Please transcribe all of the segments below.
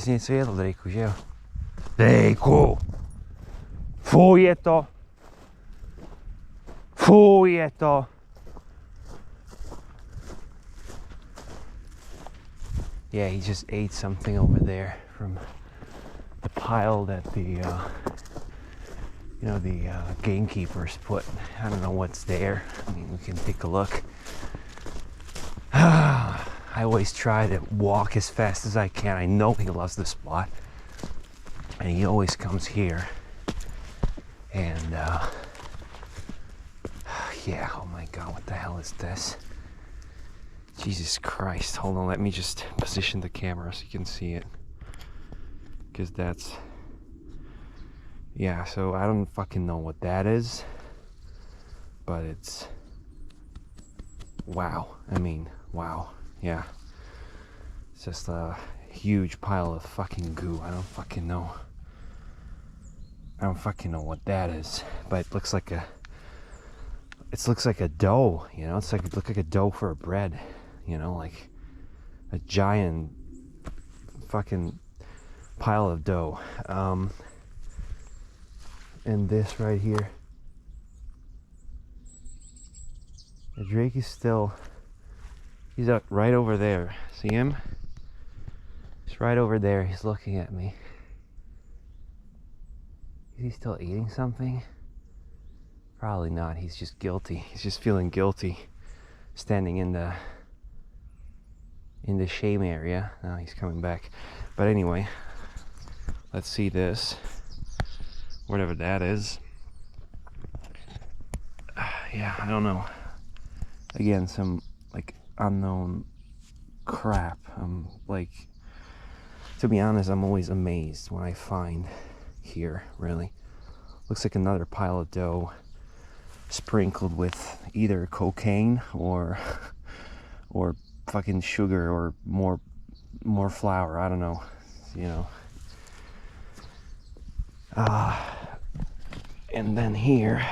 si něco jedl, Drakeu, že jo? Drakeu! Fuj je to! Fuj je to! Yeah, he just ate something over there from the pile that the gamekeepers put. I don't know what's there. I mean, we can take a look. I always try to walk as fast as I can. I know he loves the spot, and he always comes here. And yeah, oh my god, what the hell is this? Jesus Christ, hold on, let me just position the camera so you can see it. Because that's... yeah, so I don't fucking know what that is. But it's... wow. I mean, wow. Yeah. It's just a huge pile of fucking goo. I don't fucking know what that is. But it looks like a... it looks like a dough, you know? It looks like a dough for a bread. You know, like a giant fucking pile of dough. And this right here, the Drake is still, he's up right over there. See him? He's right over there. He's looking at me. Is he still eating something? Probably not. He's just guilty. He's just feeling guilty standing in the shame area. Now he's coming back. But anyway, let's see this. Whatever that is. Yeah, I don't know. Again, some like unknown crap. Like, to be honest, I'm always amazed when I find here, really. Looks like another pile of dough sprinkled with either cocaine or fucking sugar or more flour. I don't know, you know. And then here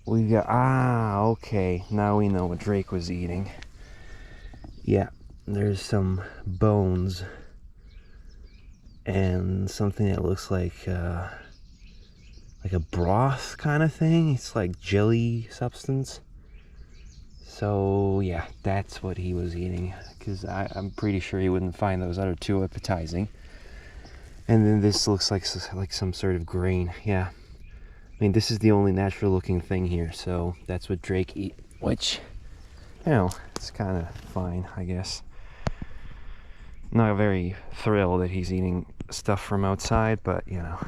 we got, okay, now we know what Drake was eating. Yeah, there's some bones and something that looks like a broth kind of thing. It's like jelly substance. So yeah, that's what he was eating, because I'm pretty sure he wouldn't find those other two appetizing. And then this looks like some sort of grain. Yeah, I mean, this is the only natural looking thing here, so that's what Drake eat, which, you know, it's kind of fine, I guess. Not very thrilled that he's eating stuff from outside, but you know,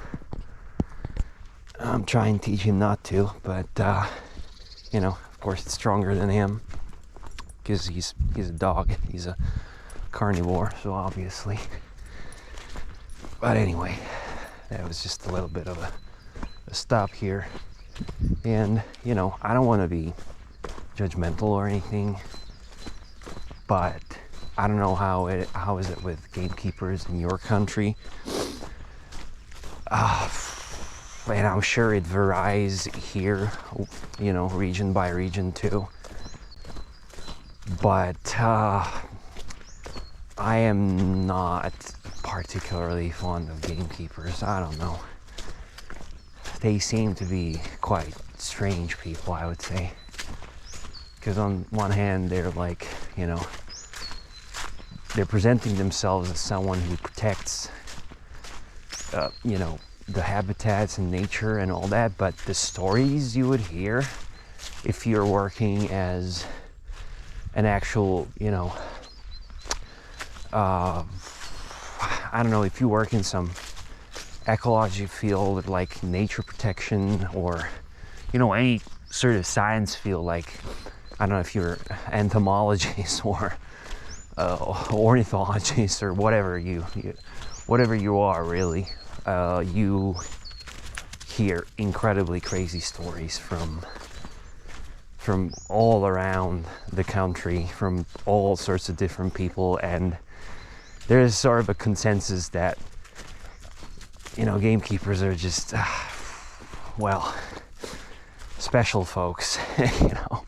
I'm trying to teach him not to, but you know, of course it's stronger than him, because he's a dog, he's a carnivore, so obviously. But anyway, that was just a little bit of a stop here. And you know, I don't want to be judgmental or anything, but I don't know how is it with gamekeepers in your country. And I'm sure it varies here, you know, region by region too. But I am not particularly fond of gamekeepers. I don't know. They seem to be quite strange people, I would say. Because on one hand, they're like, you know, they're presenting themselves as someone who protects, you know, the habitats and nature and all that, but the stories you would hear if you're working as an actual, you know, I don't know, if you work in some ecology field like nature protection, or, you know, any sort of science field, like, I don't know if you're entomologist or ornithologist or whatever whatever you are, really, you hear incredibly crazy stories from all around the country, from all sorts of different people, and there's sort of a consensus that, you know, gamekeepers are just, well, special folks, you know.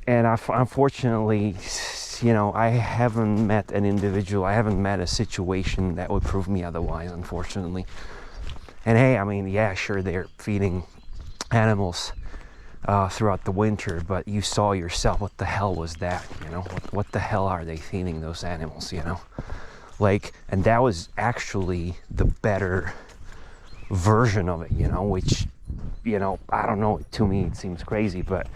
And unfortunately, you know, I haven't met an individual, I haven't met a situation that would prove me otherwise, unfortunately. And hey, I mean, yeah, sure, they're feeding animals throughout the winter, but you saw yourself, what the hell was that, you know? What the hell are they feeding those animals, you know? Like, and that was actually the better version of it, you know, which, you know, I don't know, to me it seems crazy, but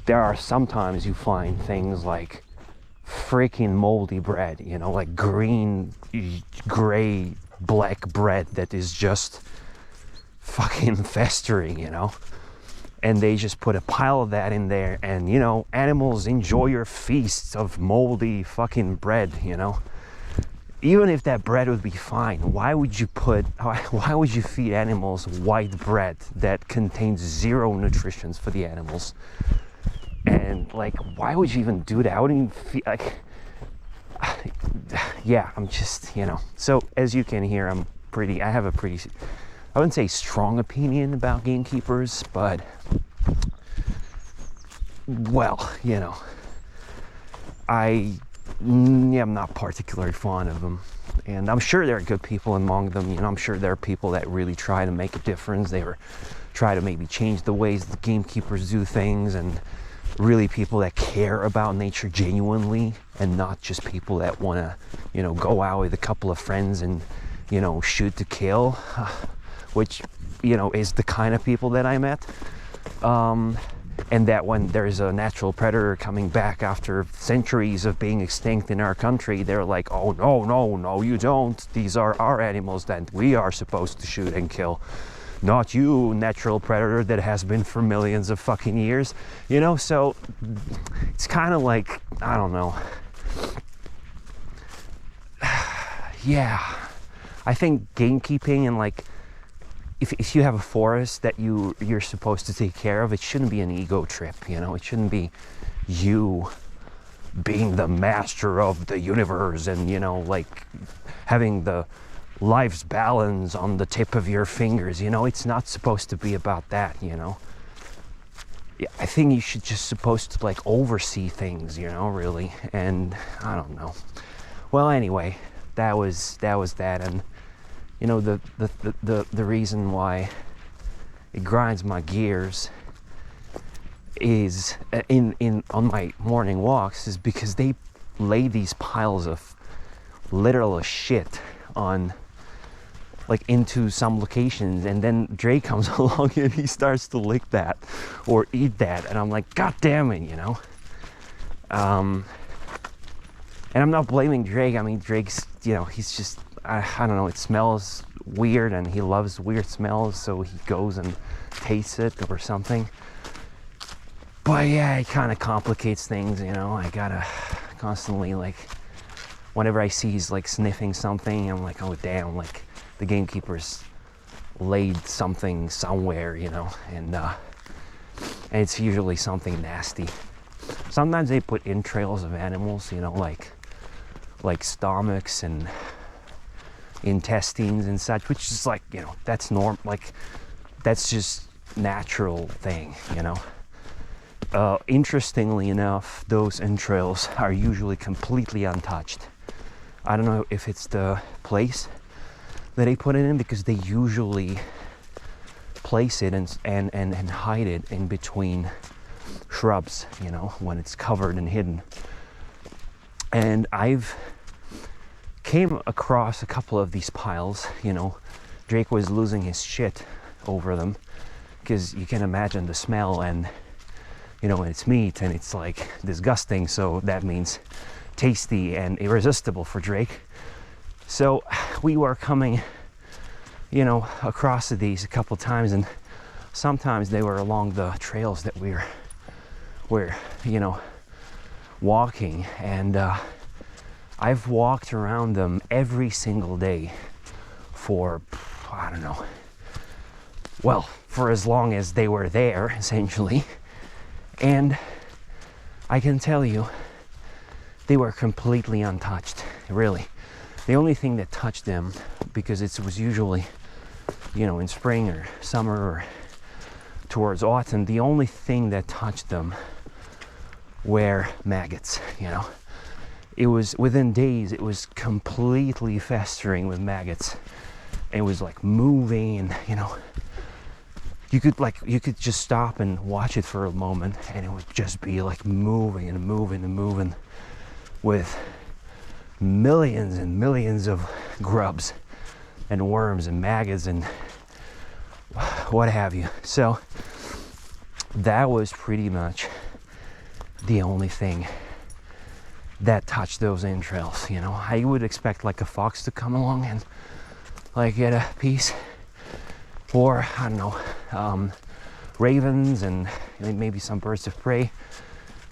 there are sometimes you find things like freaking moldy bread, you know, like green, gray, black bread that is just fucking festering, you know, and they just put a pile of that in there, and, you know, animals enjoy your feasts of moldy fucking bread, you know. Even if that bread would be fine, why would you feed animals white bread that contains zero nutrition for the animals? And like, why would you even do that? I wouldn't even feel like, yeah, I'm just, you know. So as you can hear, I have a pretty, I wouldn't say strong opinion about gamekeepers, but, well, you know, I'm not particularly fond of them. And I'm sure there are good people among them, you know. I'm sure there are people that really try to make a difference. They try to maybe change the ways the gamekeepers do things, and really people that care about nature genuinely, and not just people that want to, you know, go out with a couple of friends and, you know, shoot to kill, which, you know, is the kind of people that I met. And that when there's a natural predator coming back after centuries of being extinct in our country, they're like, oh, no, you don't. These are our animals that we are supposed to shoot and kill. Not you, natural predator that has been for millions of fucking years, you know. So it's kind of like, I don't know. Yeah, I think gamekeeping, and like, if you have a forest that you're supposed to take care of, it shouldn't be an ego trip, you know. It shouldn't be you being the master of the universe and, you know, like having the life's balance on the tip of your fingers, you know. It's not supposed to be about that, you know. Yeah, I think you should just supposed to like oversee things, you know, really. And I don't know. Well, anyway, that was that. And you know, the reason why it grinds my gears is on my morning walks is because they lay these piles of literal shit on, like, into some locations, and then Dre comes along and he starts to lick that or eat that, and I'm like, God damn it, you know. And I'm not blaming Drake. I mean, Drake's, you know, he's just, I don't know, it smells weird and he loves weird smells, so he goes and tastes it or something. But yeah, it kind of complicates things, you know. I gotta constantly, like, whenever I see he's like sniffing something, I'm like, oh damn, like the gamekeepers laid something somewhere, you know. And it's usually something nasty. Sometimes they put entrails of animals, you know, like stomachs and intestines and such, which is like, you know, that's like that's just natural thing, you know. Interestingly enough, those entrails are usually completely untouched. I don't know if it's the place that they put it in, because they usually place it and hide it in between shrubs, you know, when it's covered and hidden. And I've came across a couple of these piles, you know. Drake was losing his shit over them, because you can imagine the smell, and, you know, it's meat and it's like disgusting, so that means tasty and irresistible for Drake. So we were coming, you know, across these a couple times, and sometimes they were along the trails that we're you know, walking, and I've walked around them every single day for, I don't know, well, for as long as they were there, essentially. And I can tell you, they were completely untouched, really. The only thing that touched them, because it was usually, you know, in spring or summer or towards autumn, the only thing that touched them were maggots, you know. it was within days, it was completely festering with maggots. It was like moving, and you know, you could just stop and watch it for a moment, and it would just be like moving and moving and moving with millions and millions of grubs and worms and maggots and what have you. So that was pretty much the only thing that touched those entrails. You know, I would expect like a fox to come along and like get a piece, or I don't know, ravens and maybe some birds of prey.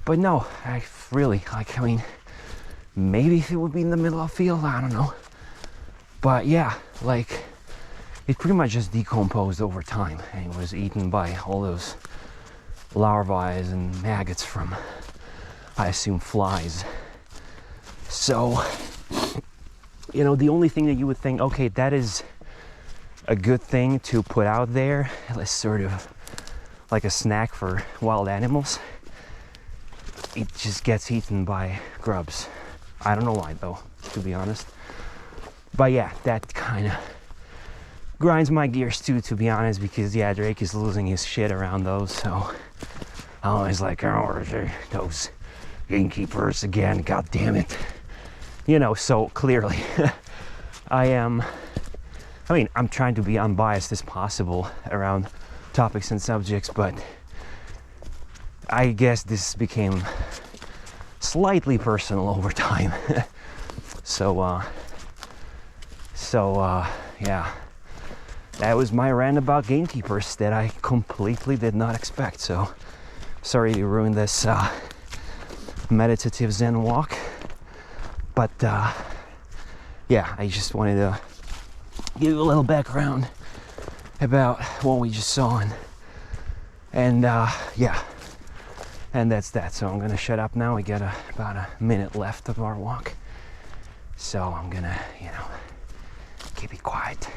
But no, I really, like, I mean, maybe if it would be in the middle of the field, I don't know. But yeah, like, it pretty much just decomposed over time and was eaten by all those larvae and maggots from, I assume, flies. So, you know, the only thing that you would think, okay, that is a good thing to put out there as sort of like a snack for wild animals, it just gets eaten by grubs. I don't know why though, to be honest. But yeah, that kind of grinds my gears too, to be honest, because yeah, Drake is losing his shit around those. So I'm always like, oh, those gamekeepers again, god damn it. You know, so clearly I'm trying to be unbiased as possible around topics and subjects, but I guess this became slightly personal over time. So yeah, that was my rant about gamekeepers that I completely did not expect. So sorry to ruin this meditative Zen walk, but yeah, I just wanted to give you a little background about what we just saw, and yeah, and that's that. So I'm gonna shut up now. We got about a minute left of our walk, so I'm gonna, you know, keep it quiet.